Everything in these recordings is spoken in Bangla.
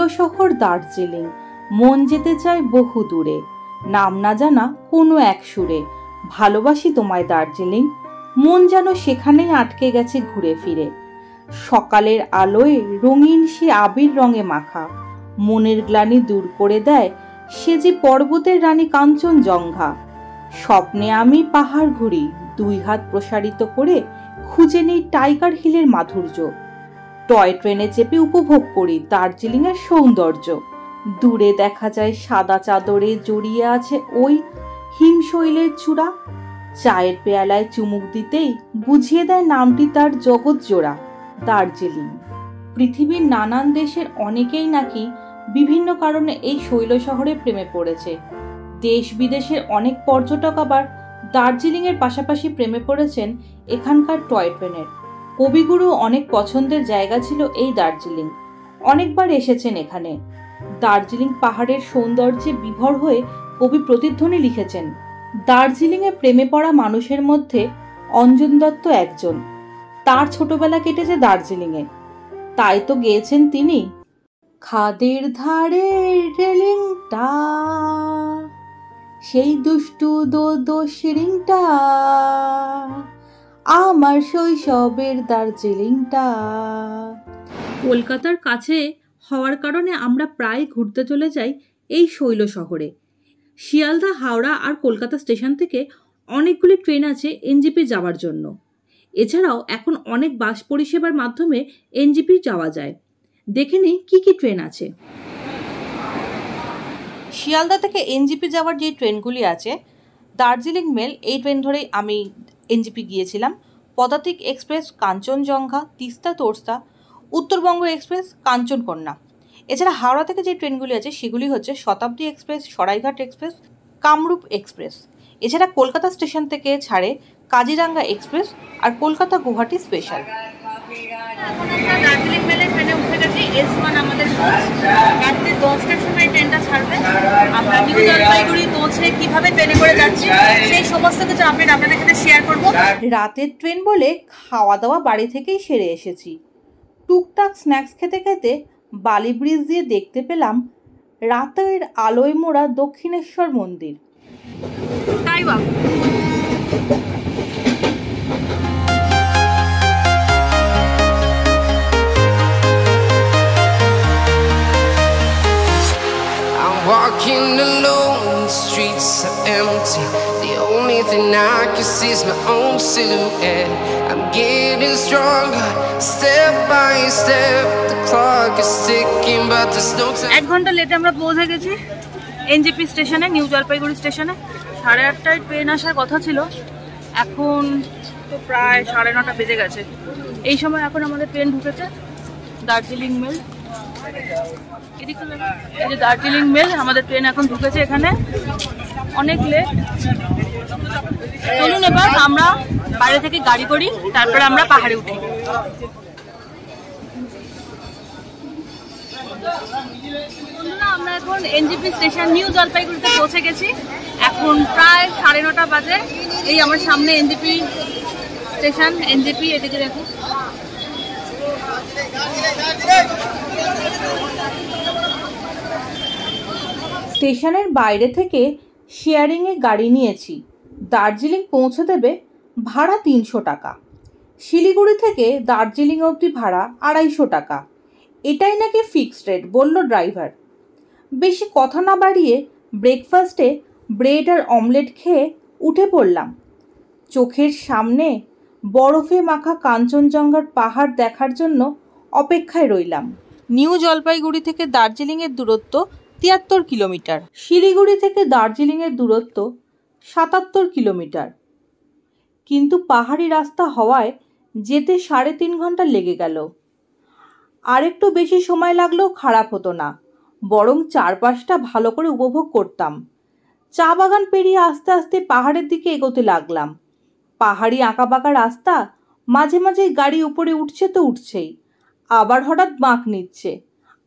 শৈলশহর দার্জিলিং, মন যেতে চায় বহু দূরে, নাম না জানা কোনো এক সুরে। ভালোবাসি তোমায় দার্জিলিং, মন যেন সেখানেই আটকে গেছে ঘুরে ফিরে। সকালের আলোয় রঙিন সে আবির রঙে মাখা, মনের গ্লানি দূর করে দেয় সে যে পর্বতের রানী কাঞ্চনজঙ্ঘা। স্বপ্নে আমি পাহাড় ঘুরি, দুই হাত প্রসারিত করে খুঁজে নেই টাইগার হিলের মাধুর্য। টয় ট্রেনে চেপে উপভোগ করি দার্জিলিং এর সৌন্দর্য। দূরে দেখা যায় সাদা চাদরে জড়িয়ে আছে ওই হিমশৈলের চূড়া। চায়ের পেয়ালায় চুমুক দিতেই বুঝিয়ে দেয় নামটি তার জগৎ জোড়া, দার্জিলিং। পৃথিবীর নানান দেশের অনেকেই নাকি বিভিন্ন কারণে এই শৈল শহরে প্রেমে পড়েছে। দেশ বিদেশের অনেক পর্যটক আবার দার্জিলিং এর পাশাপাশি প্রেমে পড়েছেন এখানকার টয় ট্রেনের। কবিগুরু অনেক পছন্দের জায়গা ছিল এই দার্জিলিং, অনেকবার এসেছেন এখানে। দার্জিলিং পাহাড়ের সৌন্দর্যে বিভোর হয়ে কবি প্রতিধ্বনি লিখেছেন। দার্জিলিং এ প্রেমে পড়া মানুষের মধ্যে অঞ্জন দত্ত একজন। তার ছোটবেলা কেটেছে দার্জিলিং এ, তাই তো গেয়েছেন তিনি, খাদের ধারে রেলিংটা, সেই দুষ্টু দো শিরিংটা, আমার শৈশবের দার্জিলিংটা। কলকাতার কাছে হওয়ার কারণে আমরা প্রায় ঘুরতে চলে যাই এই শৈল শহরে। শিয়ালদা, হাওড়া আর কলকাতা স্টেশন থেকে অনেকগুলি ট্রেন আছে এনজেপি যাওয়ার জন্য। এছাড়াও এখন অনেক বাস পরিষেবার মাধ্যমে এনজেপি যাওয়া যায়। দেখে নিই কি কি ট্রেন আছে। শিয়ালদা থেকে এনজেপি যাওয়ার যে ট্রেনগুলি আছে, দার্জিলিং মেল এই ট্রেন ধরেই আমি এনজেপি গিয়েছিলাম। পদাতিক এক্সপ্রেস কাঞ্চনজঙ্ঘা, তিস্তা তোরসা, উত্তরবঙ্গ এক্সপ্রেস কাঞ্চনকন্যা। এছাড়া হাওড়া থেকে যে ট্রেনগুলি আছে সেগুলি হচ্ছে শতাব্দী express, Saraighat express, Kamrup express. এছাড়া কলকাতা স্টেশন থেকে ছাড়ে কাজিরাঙ্গা এক্সপ্রেস আর কলকাতা গুয়াহাটি স্পেশাল। এখন আমরা দার্জিলিং মেলের ট্রেনে উঠে গেছি। S1 আমাদের রাত্রি 10টার সময় ট্রেনটা ছাড়বে। আমরা নিউ জলপাইগুড়ি পৌঁছে কিভাবে ট্রেনে করে যাচ্ছি সেই সমস্ত কিছু আপডেট আপনাদের সাথে শেয়ার করব। রাতের ট্রেন বলে খাওয়া দাওয়া বাড়ি থেকেই সেরে এসেছি। টুকটাক স্ন্যাক্স খেতে খেতে বালি ব্রিজ দিয়ে দেখতে পেলাম রাতের আলোয় মোড়া দক্ষিণেশ্বর মন্দির। তাই বাবা, walking alone, the streets are empty. The only thing I can see is my own silhouette. I'm getting stronger, step by step. The clock is ticking, but there's no time. 1 ঘন্টা লেটে আমরা পৌঁছে গেছি এনজেপি স্টেশনে, নিউ জলপাইগুড়ি স্টেশনে। 8:30টায় ট্রেন আসার কথা ছিল, এখন তো প্রায় 9:30 বেজে গেছে। এই সময় এখন আমাদের ট্রেন ঢুকেছে দার্জিলিং মেল। এই যে দার্জিলিং মেল, আমাদের ট্রেন এখন ঢুকেছে এখানে, অনেক লেট। চলুন এবার আমরা বাইরে থেকে গাড়ি করি, তারপরে আমরা পাহাড়ে উঠি। আমরা এখন এনজেপি স্টেশন নিউ জলপাইগুড়িতে পৌঁছে গেছি। এখন প্রায় 9:30 বাজে। এই আমার সামনে এনজেপি স্টেশন, এনজেপি এদিকে দেখুন। স্টেশনের বাইরে থেকে শেয়ারিংয়ে গাড়ি নিয়েছি। দার্জিলিং পৌঁছে দেবে, ভাড়া 300 টাকা। শিলিগুড়ি থেকে দার্জিলিং অবধি ভাড়া 250 টাকা। এটাই নাকি ফিক্সড রেট বলল ড্রাইভার। বেশি কথা না বাড়িয়ে ব্রেকফাস্টে ব্রেড আর অমলেট খেয়ে উঠে পড়লাম। চোখের সামনে বরফে মাখা কাঞ্চনজঙ্ঘার পাহাড় দেখার জন্য অপেক্ষায় রইলাম। নিউ জলপাইগুড়ি থেকে দার্জিলিংয়ের দূরত্ব 73 কিলোমিটার। শিলিগুড়ি থেকে দার্জিলিংয়ের দূরত্ব 77 কিলোমিটার। কিন্তু পাহাড়ি রাস্তা হওয়ায় যেতে 3.5 ঘন্টা লেগে গেল। আর একটু বেশি সময় লাগলেও খারাপ হতো না, বরং চারপাশটা ভালো করে উপভোগ করতাম। চা বাগান পেরিয়ে আস্তে আস্তে পাহাড়ের দিকে এগোতে লাগলাম। পাহাড়ি আঁকাবাঁকা রাস্তা, মাঝে মাঝে গাড়ি উপরে উঠছে তো উঠছেই, আবার হঠাৎ বাঁক নিচ্ছে।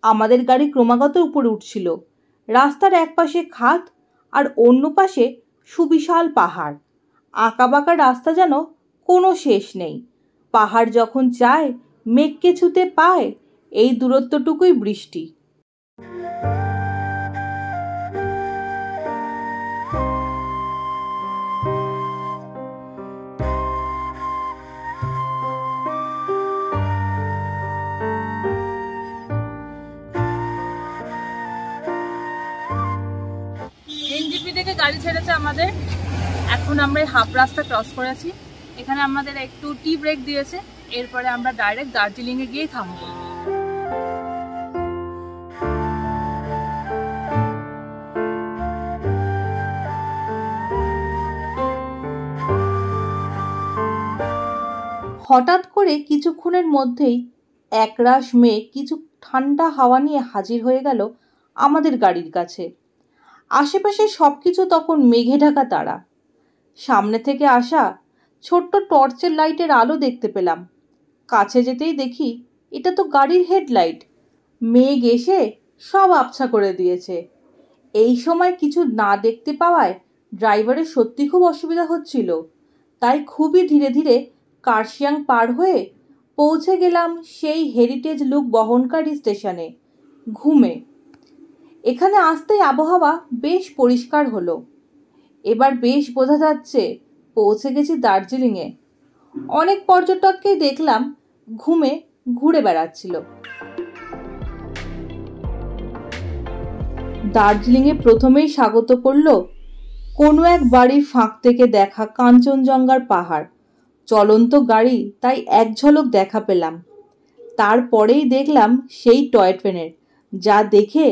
আমাদের গাড়ি ক্রমাগত উপরে উঠছিল। রাস্তার এক পাশে খাদ আর অন্য পাশে সুবিশাল পাহাড়। আঁকাবাঁকা রাস্তা যেন কোনো শেষ নেই। পাহাড় যখন চায় মেঘকে ছুতে পায়, এই দূরত্বটুকুই বৃষ্টি। গাড়ি ছেড়েছে আমাদের। এখন আমরা হাফ রাস্তা ক্রস করেছি। এখানে আমাদের একটু টি ব্রেক দিয়েছে, এরপরে আমরা ডাইরেক্ট দার্জিলিংয়ে গিয়ে থামবো। হঠাৎ করে কিছুক্ষণের মধ্যেই একরাশ মেঘ কিছু ঠান্ডা হাওয়া নিয়ে হাজির হয়ে গেল আমাদের গাড়ির কাছে। আশেপাশে সব কিছু তখন মেঘে ঢাকা তারা। সামনে থেকে আসা ছোট্ট টর্চের লাইটের আলো দেখতে পেলাম। কাছে যেতেই দেখি এটা তো গাড়ির হেডলাইট। মেঘ এসে সব আবছা করে দিয়েছে। এই সময় কিছু না দেখতে পাওয়ায় ড্রাইভারের সত্যি খুব অসুবিধা হচ্ছিল। তাই খুবই ধীরে ধীরে কার্শিয়াং পার হয়ে পৌঁছে গেলাম সেই হেরিটেজ লুক বহনকারী স্টেশনে, ঘুমে। এখানে আসতেই আবহাওয়া বেশ পরিষ্কার হলো। এবার বেশ বোঝা যাচ্ছে পৌঁছে গেছি দার্জিলিংয়ে। অনেক পর্যটককেই দেখলাম ঘুমে ঘুরে বেড়াচ্ছিল। দার্জিলিংয়ে প্রথমেই স্বাগত করল কোনো এক বাড়ির ফাঁক থেকে দেখা কাঞ্চনজঙ্ঘার পাহাড়। চলন্ত গাড়ি, তাই এক ঝলক দেখা পেলাম। তারপরেই দেখলাম সেই টয় ট্রেনের, যা দেখে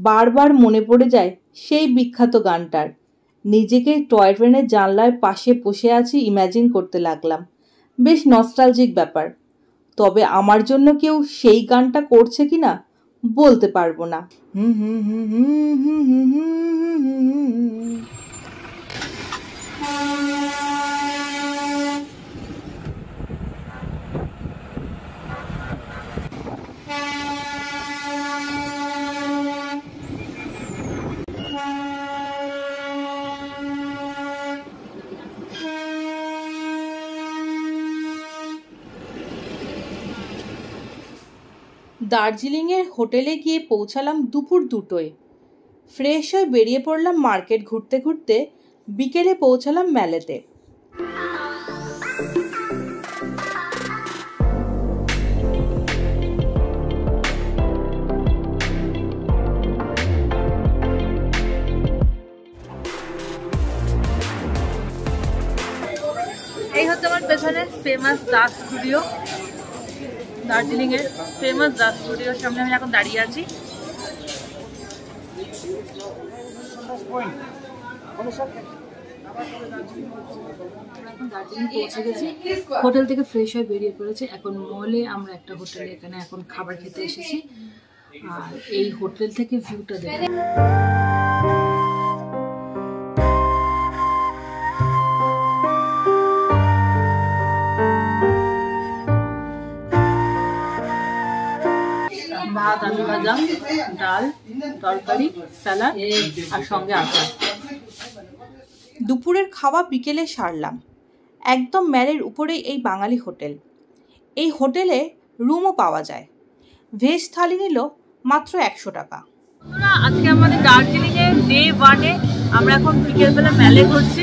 বারবার মনে পড়ে যায় সেই বিখ্যাত গানটার। নিজেকে টয় ট্রেনের জানলার পাশে বসে আছি ইম্যাজিন করতে লাগলাম। বেশ নস্টালজিক ব্যাপার। তবে আমার জন্য কেউ সেই গানটা করছে কিনা বলতে পারবো না। দার্জিলিংয়ের হোটেলে গিয়ে পৌঁছালাম দুপুর 2টোয়। ফ্রেশ হয়ে বেরিয়ে পড়লাম মার্কেট ঘুরতে ঘুরতে। বিকেলে পৌঁছালাম ম্যালেতে। এই হচ্ছে আমার পেছনে ফেমাস দাস স্টুডিও। দার্জিলিং এর ফেমাস দাস স্টুডিওর সামনে আমি এখন দাঁড়িয়ে আছি। দার্জিলিং পৌঁছে গেছি। হোটেল থেকে ফ্রেশ হয়ে বেরিয়ে পড়েছে। এখন মলে আমরা একটা হোটেলে এখানে এখন খাবার খেতে এসেছি। আর এই হোটেল থেকে ভিউটা দেখুন। ভাত, আলু ভাজা, ডাল, তরকারি, স্যালাড আর সঙ্গে আচার। দুপুরের খাওয়া বিকেলে সারলাম। একদম ম্যালের উপরেই এই বাঙালি হোটেল। এই হোটেলে রুমও পাওয়া যায়। ভেজ থালি নিল মাত্র 100 টাকা। আজকে আমাদের দার্জিলিংয়ে ডে 1-এ আমরা এখন বিকেলবেলা ম্যালে ঘুরছি।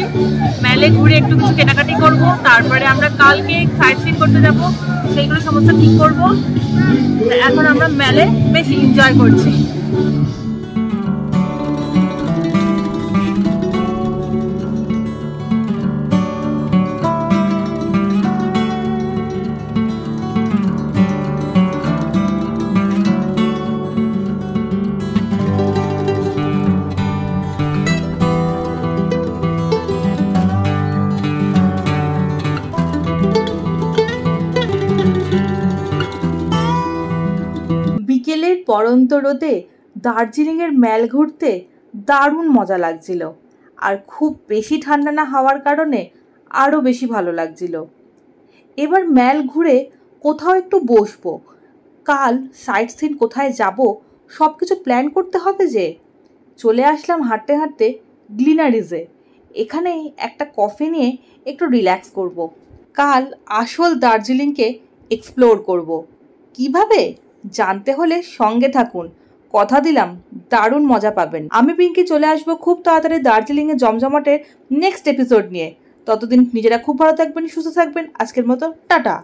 ম্যালে ঘুরে একটু কিছু কেনাকাটি করব, তারপরে আমরা কালকে সাইট সিন করতে যাব, সেইগুলো সমস্ত ঠিক করব। এখন আমরা ম্যালে বেশ এনজয় করছি। বিকেলের পরন্ত রোদে দার্জিলিংয়ের ম্যাল ঘুরতে দারুণ মজা লাগছিল। আর খুব বেশি ঠান্ডা না হওয়ার কারণে আরও বেশি ভালো লাগছিল। এবার ম্যাল ঘুরে কোথাও একটু বসবো। কাল সাইট সিন কোথায় যাব সব কিছু প্ল্যান করতে হবে যে। চলে আসলাম হাঁটতে হাঁটতে গ্লিনারিজে। এখানেই একটা কফি নিয়ে একটু রিল্যাক্স করব। কাল আসল দার্জিলিংকে এক্সপ্লোর করব। কিভাবে জানতে হলে সঙ্গে থাকুন। কথা দিলাম দারুণ মজা পাবেন। আমি পিঙ্কি চলে আসবো খুব তাড়াতাড়ি দার্জিলিংয়ে জমজমাটের নেক্সট এপিসোড নিয়ে। ততদিন নিজেরা খুব ভালো থাকবেন, সুস্থ থাকবেন। আজকের মতো টাটা।